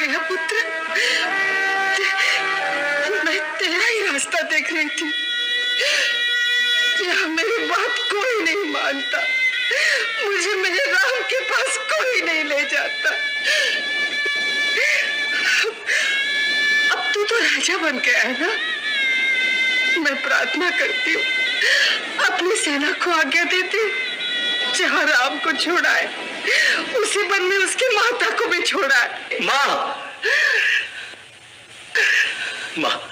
गया पुत्र। मैं तेरा ही रास्ता देख रही थी। यहाँ मेरी बात कोई नहीं मानता। मुझे मेरे राम के पास कोई नहीं ले जाता। अब तू तो राजा बन गया है ना। मैं प्रार्थना करती हूँ, अपनी सेना को आज्ञा देती, जहाँ राम को छोड़ाए उसी वन में उसकी माता को भी छोड़ाए। माँ, माँ,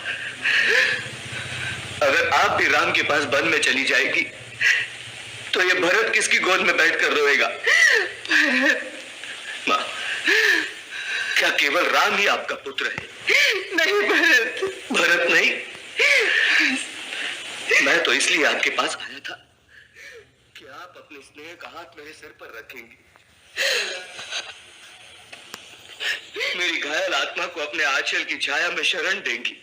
अगर आप भी राम के पास वन में चली जाएगी तो ये भरत किसकी गोद में बैठकर रोएगा? माँ, क्या केवल राम ही आपका पुत्र है? नहीं भरत। भरत नहीं? मैं तो इसलिए आपके पास आया था कि आप अपने स्नेह का हाथ मेरे सिर पर रखेंगी, मेरी घायल आत्मा को अपने आंचल की छाया में शरण देंगी।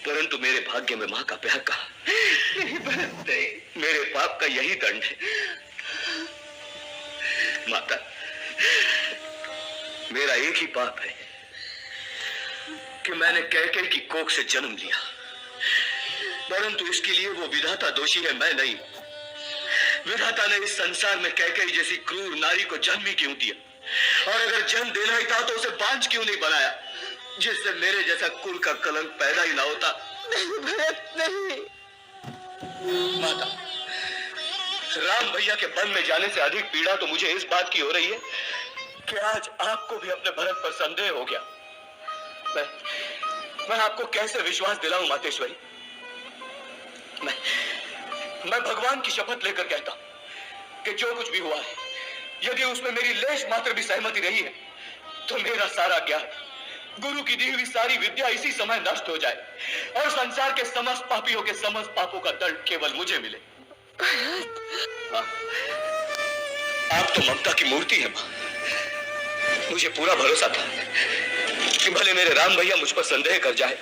परंतु मेरे भाग्य में मां का प्यार कहा। मेरे पाप का यही दंड है। माता, मेरा एक ही पाप है कि मैंने कैकेयी की कोख से जन्म लिया, परंतु इसके लिए वो विधाता दोषी है, मैं नहीं। विधाता ने इस संसार में कैकेयी जैसी क्रूर नारी को जन्म ही क्यों दिया? और अगर जन्म देना ही था तो उसे बांझ क्यों नहीं बनाया, जिससे मेरे जैसा कुल का कलंक पैदा ही ना होता? नहीं भरत, नहीं। माता, राम भैया के वन में जाने से अधिक पीड़ा तो मुझे इस बात की हो रही है कि आज आपको भी अपने भरत पर संदेह हो गया। मैं आपको कैसे विश्वास दिलाऊं मातेश्वरी? मैं भगवान की शपथ लेकर कहता हूं कि जो कुछ भी हुआ है, यदि उसमें मेरी लेश मात्र भी सहमति रही है तो मेरा सारा ज्ञान, गुरु की दी हुई सारी विद्या इसी समय नष्ट हो जाए और संसार के समस्त पापियों के समस्त पापों का दंड केवल मुझे मिले। आप तो ममता की मूर्ति है मां। मुझे पूरा भरोसा था कि भले मेरे राम भैया मुझ पर संदेह कर जाए,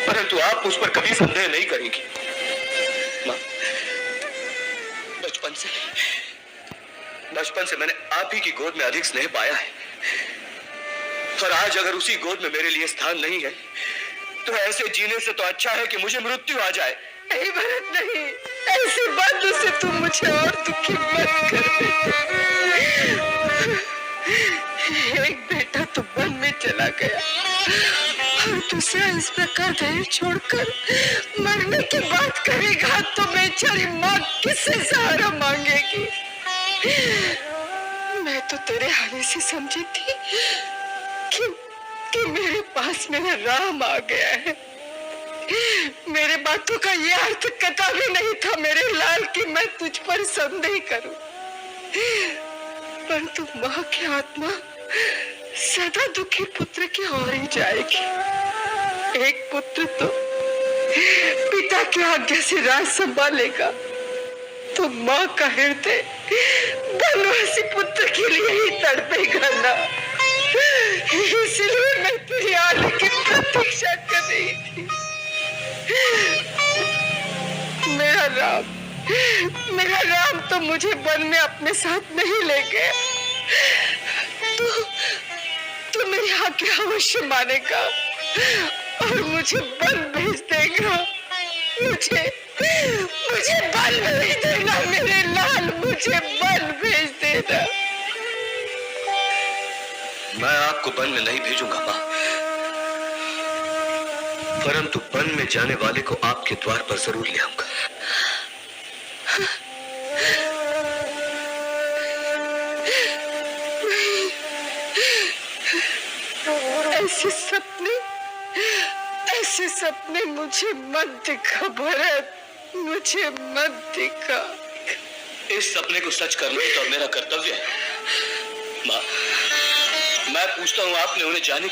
परंतु आप उस पर कभी संदेह नहीं करेंगी। मां, बचपन से मैंने आप ही की गोद में अधिक स्नेह पाया है, और आज अगर उसी गोद में मेरे लिए स्थान नहीं है तो ऐसे जीने से तो अच्छा है कि मुझे मृत्यु आ जाए। नहीं भरत, नहीं। ऐसी बातों से तुम मुझे और दुखी मत कर। एक बेटा तो वन में चला गया और दूसरा इस प्रकार धैर्य छोड़कर मरने की बात करेगा तो बेचारी माँ किससे सहारा मांगेगी? मैं तो तेरे हाल से समझी थी कि मेरे पास मेरा राम आ गया है। मेरे बातों का यह अर्थ कतई नहीं था मेरे लाल कि मैं तुझ पर संदेह करूं, परंतु मां की आत्मा सदा दुखी पुत्र की ओर ही जाएगी। एक पुत्र तो पिता की आज्ञा से राज संभालेगा तो मां का हृदय वनवासी पुत्र के लिए ही तड़पेगा ना। इसलिए मैं तेरी आने की प्रतीक्षा कर रही थी। मेरा राम तो मुझे वन में अपने साथ नहीं ले गया। तू मेरी आज्ञा अवश्य मानेगा और मुझे वन भेज देगा। मुझे वन भेज देना मेरे लाल, मुझे वन भेज देना। मैं आपको वन में नहीं भेजूंगा मां, परंतु वन में जाने वाले को आपके द्वार पर जरूर ले आऊंगा। ऐसे सपने मुझे मत दिखा भरत, मुझे मत दिखा। इस सपने को सच करना ही तो मेरा कर्तव्य है। मां, मैं पूछता हूं, आपने उन्हें जाने की